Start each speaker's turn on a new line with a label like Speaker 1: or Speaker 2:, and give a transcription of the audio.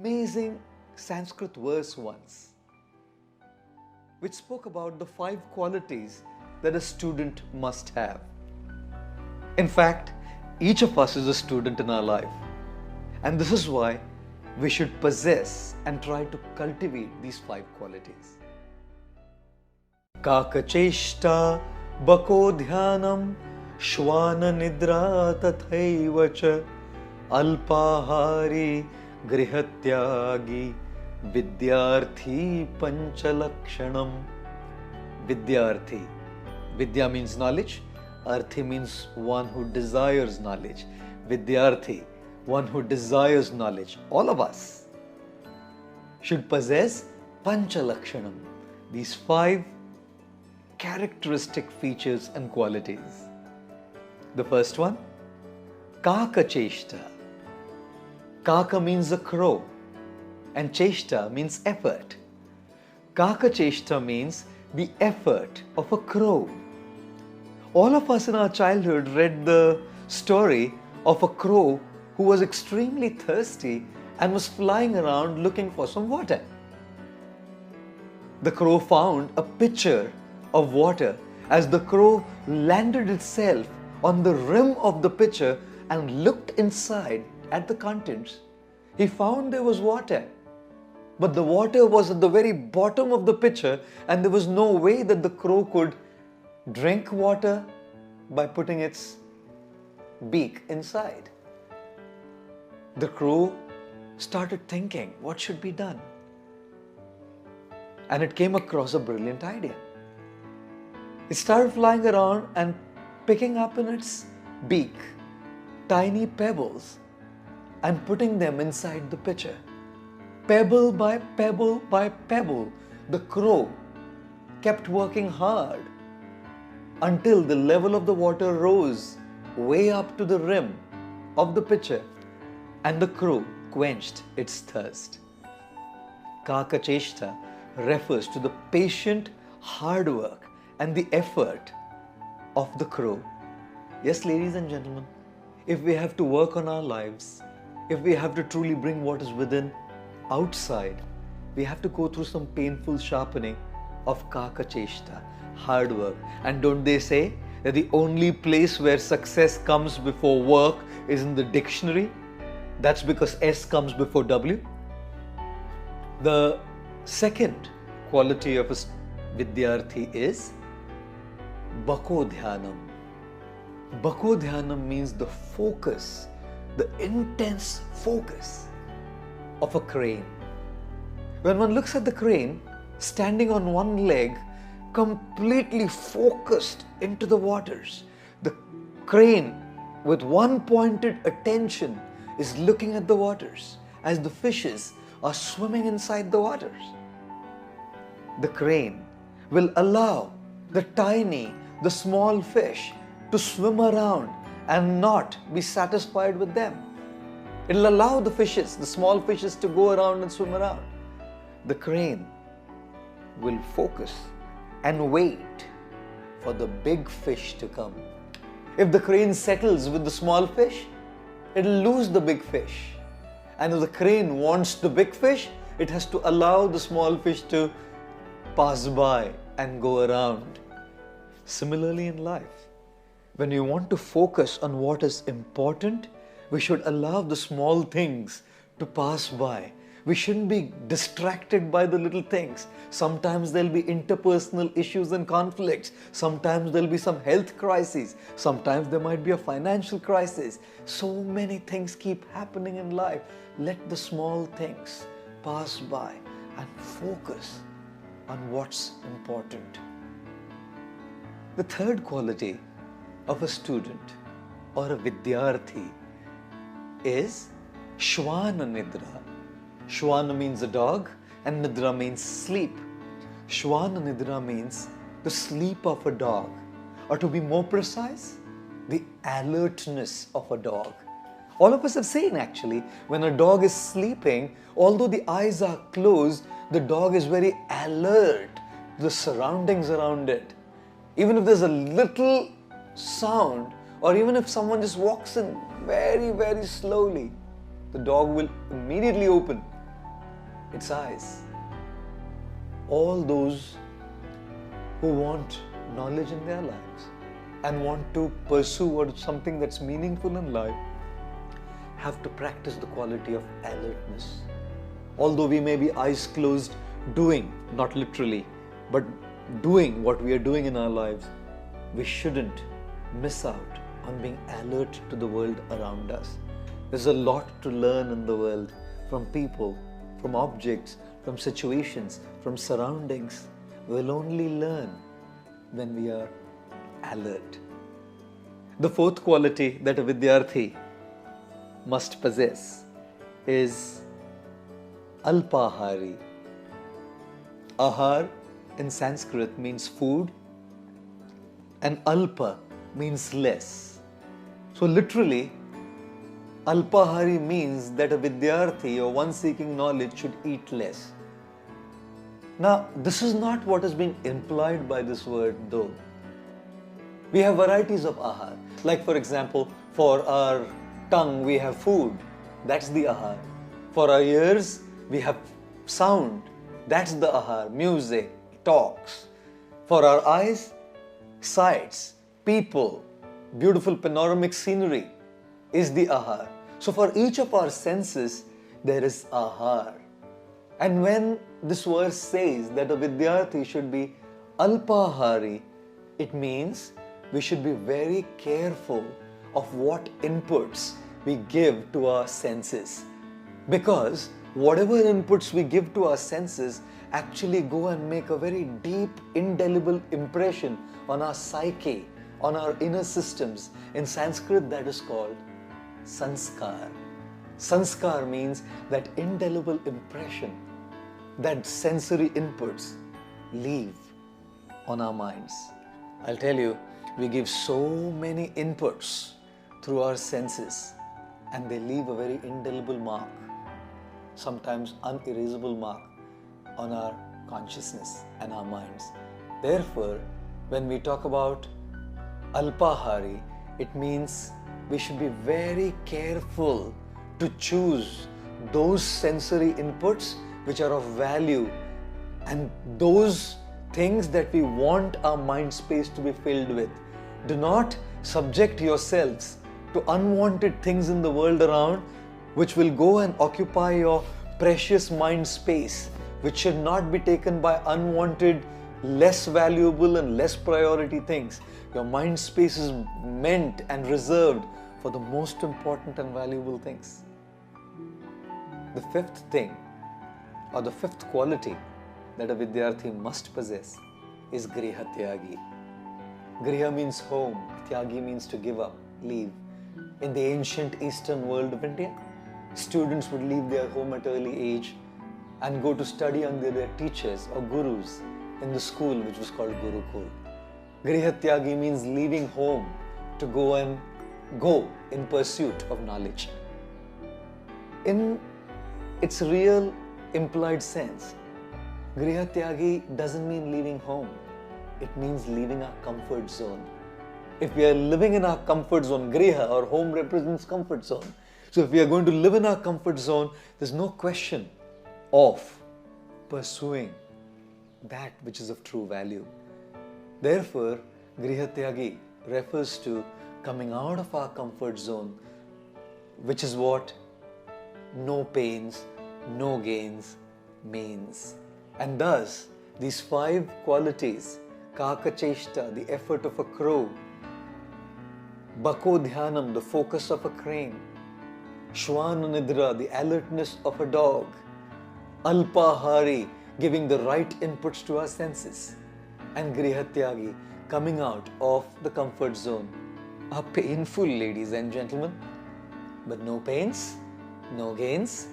Speaker 1: amazing Sanskrit verse once, which spoke about the 5 qualities that a student must have. In fact, each of us is a student in our life, and this is why we should possess and try to cultivate these 5 qualities. Kakacheshta bako dhyanam shwana nidra tathaiva cha alpahari grihatyagi vidyarthi panchalakshanam. Vidyarthi. Vidya means knowledge. Arthi means one who desires knowledge. Vidyarthi, one who desires knowledge. All of us should possess panchalakshanam, these 5 characteristic features and qualities. The first one, Kaka Cheshta. Kaka means a crow and Cheshta means effort. Kaka Cheshta means the effort of a crow. All of us in our childhood read the story of a crow who was extremely thirsty and was flying around looking for some water. The crow found a pitcher of water. As the crow landed itself on the rim of the pitcher and looked inside at the contents, he found there was water. But the water was at the very bottom of the pitcher, and there was no way that the crow could drink water by putting its beak inside. The crow started thinking, what should be done? And it came across a brilliant idea. It started flying around and picking up in its beak tiny pebbles and putting them inside the pitcher. Pebble by pebble by pebble, the crow kept working hard until the level of the water rose way up to the rim of the pitcher, and the crow quenched its thirst. Kaka Cheshta refers to the patient hard work and the effort of the crow. Yes, ladies and gentlemen, if we have to work on our lives, if we have to truly bring what is within outside, we have to go through some painful sharpening of Kaka Cheshta, hard work. And don't they say that the only place where success comes before work is in the dictionary? That's because S comes before W. The second quality of a Vidyarthi is Bako Dhyanam. Bako Dhyanam means the focus, the intense focus of a crane. When one looks at the crane standing on one leg, completely focused into the waters, the crane with one pointed attention is looking at the waters as the fishes are swimming inside the waters. The crane will allow the small fish to swim around and not be satisfied with them. It'll allow the small fishes to go around and swim around. The crane will focus and wait for the big fish to come. If the crane settles with the small fish, it'll lose the big fish. And if the crane wants the big fish, it has to allow the small fish to pass by and go around. Similarly in life, when we want to focus on what is important, we should allow the small things to pass by. We shouldn't be distracted by the little things. Sometimes there'll be interpersonal issues and conflicts. Sometimes there'll be some health crises. Sometimes there might be a financial crisis. So many things keep happening in life. Let the small things pass by and focus on what's important. The third quality of a student or a Vidyarthi is Shwana Nidra. Shwana means a dog and Nidra means sleep. Shwana Nidra means the sleep of a dog, or to be more precise, the alertness of a dog. All of us have seen actually, when a dog is sleeping, although the eyes are closed, the dog is very alert to the surroundings around it. Even if there's a little sound, or even if someone just walks in very, very slowly, the dog will immediately open its eyes. All those who want knowledge in their lives and want to pursue something that's meaningful in life have to practice the quality of alertness. Although we may be eyes closed doing, not literally, but doing what we are doing in our lives, we shouldn't miss out on being alert to the world around us. There's a lot to learn in the world from people, from objects, from situations, from surroundings. We'll only learn when we are alert. The fourth quality that a Vidyarthi must possess is Alpahari. Ahar in Sanskrit means food and Alpa means less. So literally, Alpahari means that a Vidyarthi or one seeking knowledge should eat less. Now, this is not what has been implied by this word though. We have varieties of ahar. Like for example, for our tongue we have food, that's the ahar. For our ears we have sound, that's the ahar, music, talks. For our eyes, sights, people, beautiful panoramic scenery is the ahar. So for each of our senses there is ahar. And when this verse says that a Vidyarthi should be Alpahari, it means we should be very careful of what inputs we give to our senses. Because whatever inputs we give to our senses actually go and make a very deep, indelible impression on our psyche, on our inner systems. In Sanskrit that is called sanskar. Sanskar means that indelible impression that sensory inputs leave on our minds. I'll tell you, we give so many inputs through our senses and they leave a very indelible mark, sometimes unerasable mark on our consciousness and our minds. Therefore, when we talk about Alpahari, it means we should be very careful to choose those sensory inputs which are of value and those things that we want our mind space to be filled with. Do not subject yourselves to unwanted things in the world around which will go and occupy your precious mind space, which should not be taken by unwanted, less valuable and less priority things. Your mind space is meant and reserved for the most important and valuable things. The fifth thing, or the fifth quality that a Vidyarthi must possess is Griha Tyagi. Griha means home, Tyagi means to give up, leave. In the ancient eastern world of India, students would leave their home at early age and go to study under their teachers or gurus in the school which was called Gurukul. Griha Tyagi means leaving home to go in pursuit of knowledge. In its real implied sense, Griha Tyagi doesn't mean leaving home. It means leaving our comfort zone. If we are living in our comfort zone, Griha or home represents comfort zone. So if we are going to live in our comfort zone, there's no question of pursuing that which is of true value. Therefore, Griha Tyagi refers to coming out of our comfort zone, which is what no pains, no gains means. And thus, these five qualities, Kakacheshta, the effort of a crow, Bako Dhyanam, the focus of a crane, Shwana Nidra, the alertness of a dog, Alpahari, giving the right inputs to our senses, and Griha Tyagi, coming out of the comfort zone, are painful, ladies and gentlemen. But no pains, no gains.